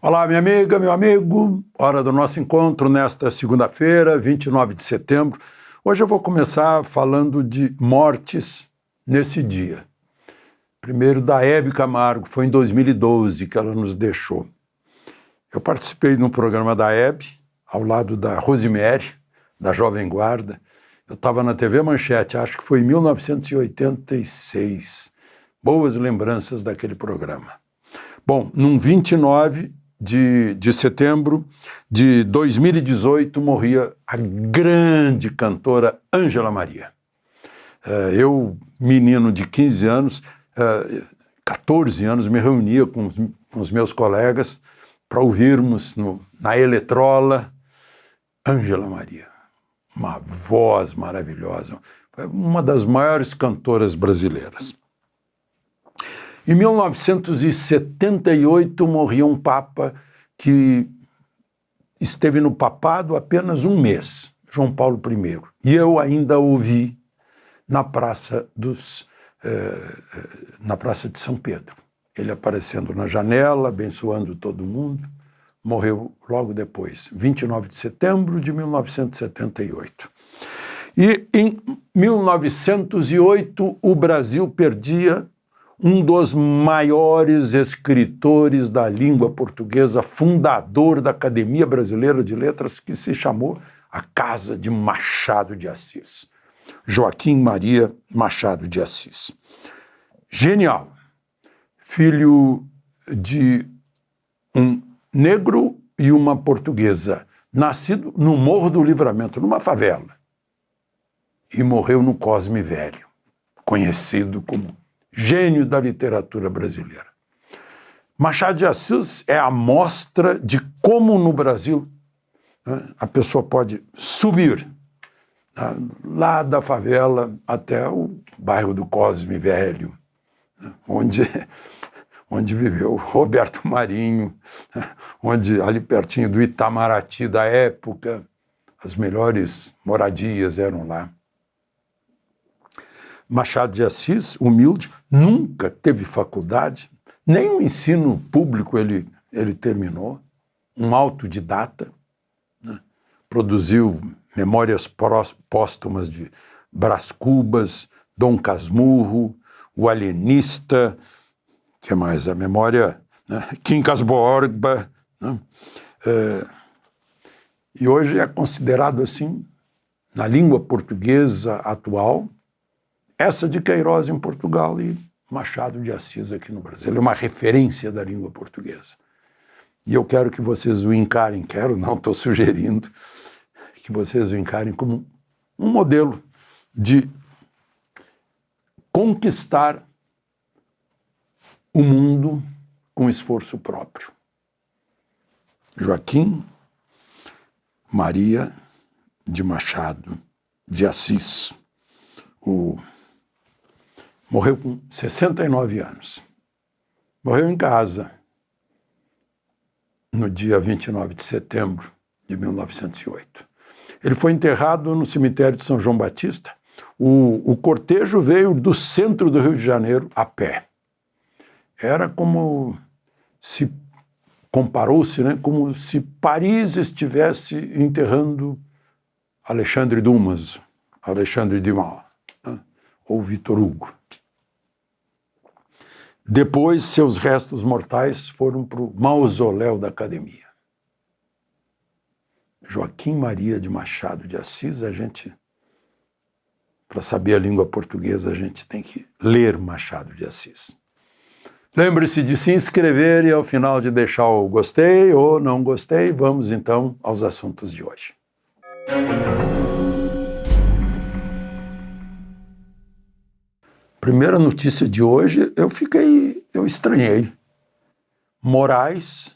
Olá, minha amiga, meu amigo. Hora do nosso encontro nesta segunda-feira, 29 de setembro. Hoje eu vou começar falando de mortes nesse dia. Primeiro da Hebe Camargo, foi em 2012 que ela nos deixou. Eu participei no programa da Hebe, ao lado da Rosemary, da Jovem Guarda. Eu estava na TV Manchete, acho que foi em 1986. Boas lembranças daquele programa. Bom, num 29 de setembro de 2018, morria a grande cantora Ângela Maria. Eu, menino de 15 anos, 14 anos, me reunia com os meus colegas para ouvirmos na Eletrola Ângela Maria. Uma voz maravilhosa, uma das maiores cantoras brasileiras. Em 1978 morria um papa que esteve no papado apenas um mês, João Paulo I. E eu ainda o vi na Praça de São Pedro. Ele aparecendo na janela, abençoando todo mundo, morreu logo depois, 29 de setembro de 1978. E em 1908 o Brasil perdia um dos maiores escritores da língua portuguesa, fundador da Academia Brasileira de Letras, que se chamou a Casa de Machado de Assis. Joaquim Maria Machado de Assis. Genial. Filho de um negro e uma portuguesa, nascido no Morro do Livramento, numa favela, e morreu no Cosme Velho, conhecido como gênio da literatura brasileira. Machado de Assis é a mostra de como no Brasil a pessoa pode subir lá da favela até o bairro do Cosme Velho, onde viveu Roberto Marinho, onde ali pertinho do Itamaraty da época, as melhores moradias eram lá. Machado de Assis, humilde, nunca teve faculdade, nem o ensino público ele terminou, um autodidata, né? Produziu memórias póstumas de Brás Cubas, Dom Casmurro, O Alienista, que mais? A memória, né? Quincas Borba, né? E hoje é considerado assim, na língua portuguesa atual, essa de Queiroz em Portugal e Machado de Assis aqui no Brasil. Ele é uma referência da língua portuguesa. E eu quero que vocês o encarem, estou sugerindo, que vocês o encarem como um modelo de conquistar o mundo com esforço próprio. Joaquim Maria de Machado de Assis. Morreu com 69 anos. Morreu em casa no dia 29 de setembro de 1908. Ele foi enterrado no cemitério de São João Batista. O cortejo veio do centro do Rio de Janeiro a pé. Era como se, comparou-se, né, como se Paris estivesse enterrando Alexandre Dumas, Alexandre Dumas, né, ou Victor Hugo. Depois, seus restos mortais foram para o mausoléu da Academia. Joaquim Maria de Machado de Assis, para saber a língua portuguesa, a gente tem que ler Machado de Assis. Lembre-se de se inscrever e ao final de deixar o gostei ou não gostei. Vamos então aos assuntos de hoje. Primeira notícia de hoje, eu estranhei. Moraes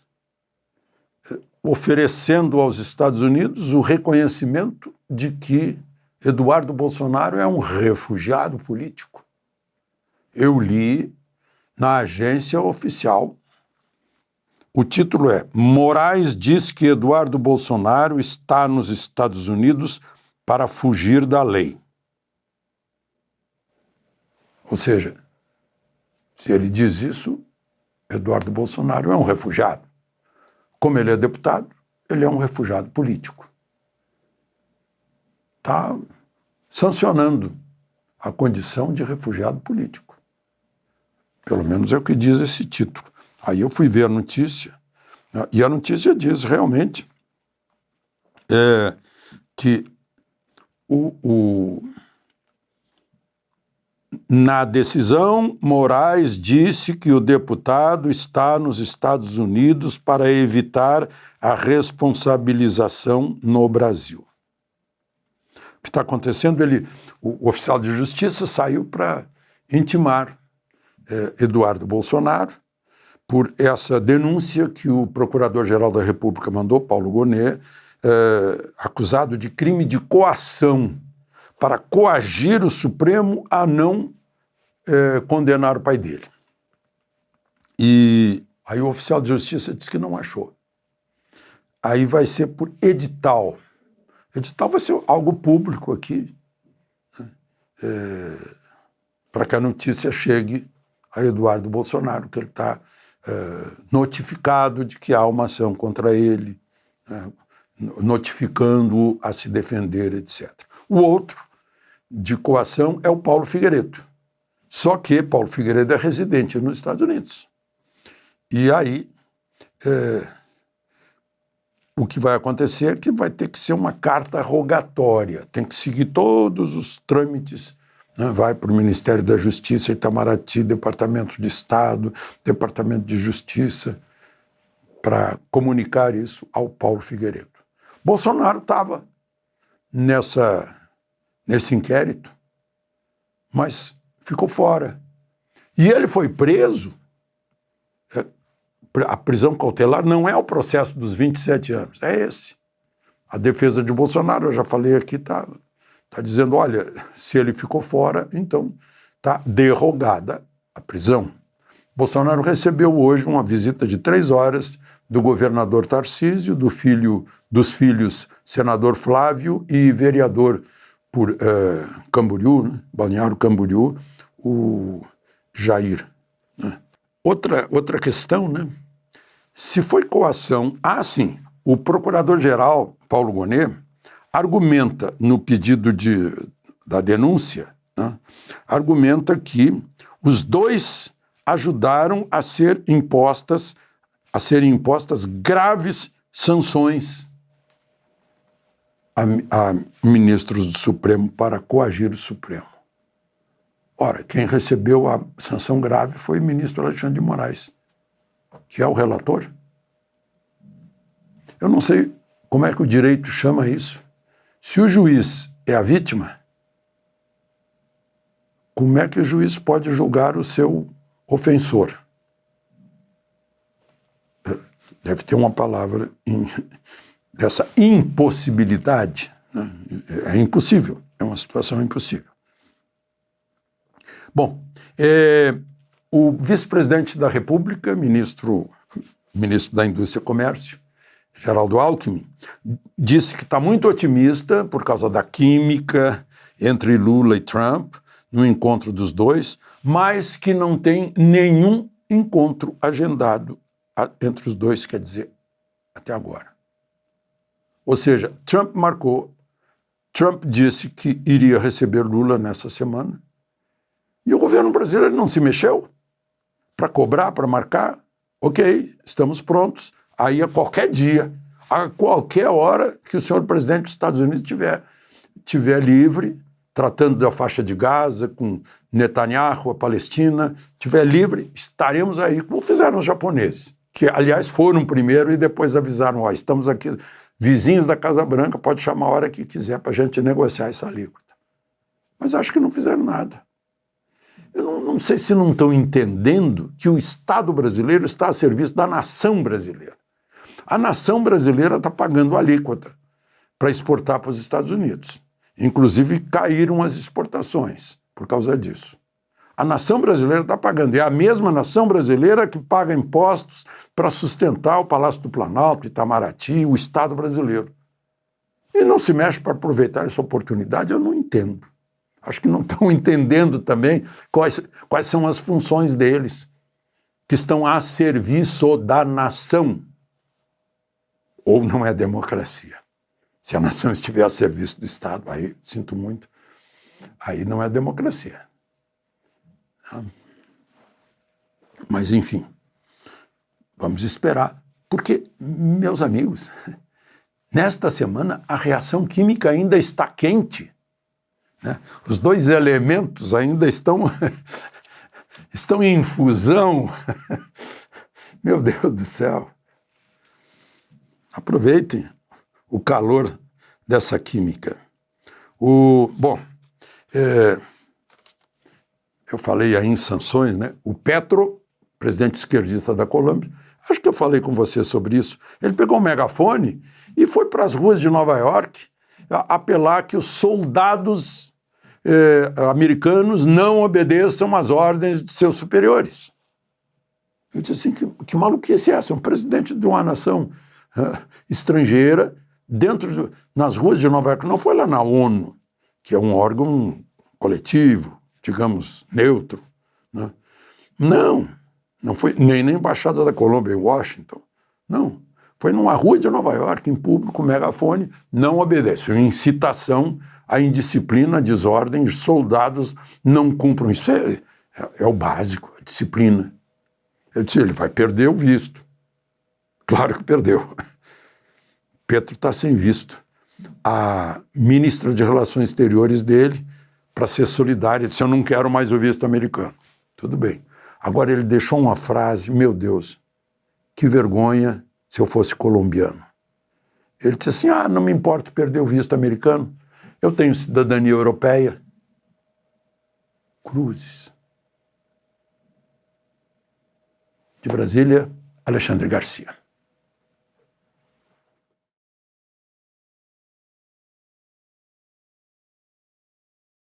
oferecendo aos Estados Unidos o reconhecimento de que Eduardo Bolsonaro é um refugiado político. Eu li na agência oficial. O título é: Moraes diz que Eduardo Bolsonaro está nos Estados Unidos para fugir da lei. Ou seja, se ele diz isso, Eduardo Bolsonaro é um refugiado. como ele é deputado, ele é um refugiado político. Está sancionando a condição de refugiado político. Pelo menos é o que diz esse título. Aí eu fui ver a notícia, e a notícia diz realmente que na decisão, Moraes disse que o deputado está nos Estados Unidos para evitar a responsabilização no Brasil. O que está acontecendo? O oficial de justiça saiu para intimar Eduardo Bolsonaro por essa denúncia que o Procurador-Geral da República mandou, Paulo Gonet, acusado de crime de coação para coagir o Supremo a não condenar o pai dele. E aí o oficial de justiça disse que não achou. Aí vai ser por edital. Edital vai ser algo público aqui, né? Para que a notícia chegue a Eduardo Bolsonaro, que ele está notificado de que há uma ação contra ele, né? Notificando-o a se defender, etc. O outro de coação é o Paulo Figueiredo. Só que Paulo Figueiredo é residente nos Estados Unidos. E aí, o que vai acontecer é que vai ter que ser uma carta rogatória, tem que seguir todos os trâmites, né? Vai para o Ministério da Justiça, Itamaraty, Departamento de Estado, Departamento de Justiça, para comunicar isso ao Paulo Figueiredo. Bolsonaro estava nesse inquérito, mas ficou fora. E ele foi preso. A prisão cautelar não é o processo dos 27 anos, é esse. A defesa de Bolsonaro, eu já falei aqui, está dizendo, olha, se ele ficou fora, então está derrogada a prisão. Bolsonaro recebeu hoje uma visita de 3 horas do governador Tarcísio, dos filhos senador Flávio e vereador por Camboriú, né? Balneário Camboriú, o Jair. Né? Outra questão, né? Se foi coação, sim, o procurador-geral, Paulo Gonet, argumenta no pedido da denúncia, né? Argumenta que os dois ajudaram a serem impostas graves sanções a ministros do Supremo para coagir o Supremo. Ora, quem recebeu a sanção grave foi o ministro Alexandre de Moraes, que é o relator. Eu não sei como é que o direito chama isso. Se o juiz é a vítima, como é que o juiz pode julgar o seu ofensor? Deve ter uma palavra dessa impossibilidade. Né? É impossível, é uma situação impossível. Bom, o vice-presidente da República, ministro da Indústria e Comércio, Geraldo Alckmin, disse que está muito otimista por causa da química entre Lula e Trump, no encontro dos dois, mas que não tem nenhum encontro agendado entre os dois, quer dizer, até agora. Ou seja, Trump disse que iria receber Lula nessa semana, e o governo brasileiro não se mexeu para cobrar, para marcar. Ok, estamos prontos. Aí a qualquer dia, a qualquer hora que o senhor presidente dos Estados Unidos tiver livre, tratando da faixa de Gaza, com Netanyahu, a Palestina, tiver livre, estaremos aí, como fizeram os japoneses, que, aliás, foram primeiro e depois avisaram, estamos aqui, vizinhos da Casa Branca, pode chamar a hora que quiser para a gente negociar essa alíquota. Mas acho que não fizeram nada. Eu não sei se não estão entendendo que o Estado brasileiro está a serviço da nação brasileira. A nação brasileira está pagando alíquota para exportar para os Estados Unidos. Inclusive, caíram as exportações por causa disso. A nação brasileira está pagando. É a mesma nação brasileira que paga impostos para sustentar o Palácio do Planalto, Itamaraty, o Estado brasileiro. E não se mexe para aproveitar essa oportunidade, eu não entendo. Acho que não estão entendendo também quais são as funções deles, que estão a serviço da nação. ou não é democracia. Se a nação estiver a serviço do Estado, aí, sinto muito, aí não é democracia. Mas, enfim, vamos esperar. Porque, meus amigos, nesta semana a reação química ainda está quente, né? Os dois elementos ainda estão em fusão. Meu Deus do céu. Aproveitem o calor dessa química. Bom, eu falei aí em sanções, né? O Petro, presidente esquerdista da Colômbia, acho que eu falei com você sobre isso. Ele pegou um megafone e foi para as ruas de Nova York apelar que os soldados americanos não obedeçam às ordens de seus superiores. Eu disse assim, que maluquice é essa? Um presidente de uma nação estrangeira, nas ruas de Nova York, não foi lá na ONU, que é um órgão coletivo, digamos, neutro, né? Não foi nem na Embaixada da Colômbia em Washington, não. Foi numa rua de Nova York, em público, megafone, não obedece. Uma incitação à indisciplina, à desordem, os soldados não cumprem. Isso é o básico, a disciplina. Eu disse, ele vai perder o visto. Claro que perdeu. Petro está sem visto. A ministra de Relações Exteriores dele, para ser solidária, disse, eu não quero mais o visto americano. Tudo bem. Agora ele deixou uma frase, meu Deus, que vergonha se eu fosse colombiano. Ele disse assim, não me importa perder o visto americano, eu tenho cidadania europeia. Cruzes. De Brasília, Alexandre Garcia.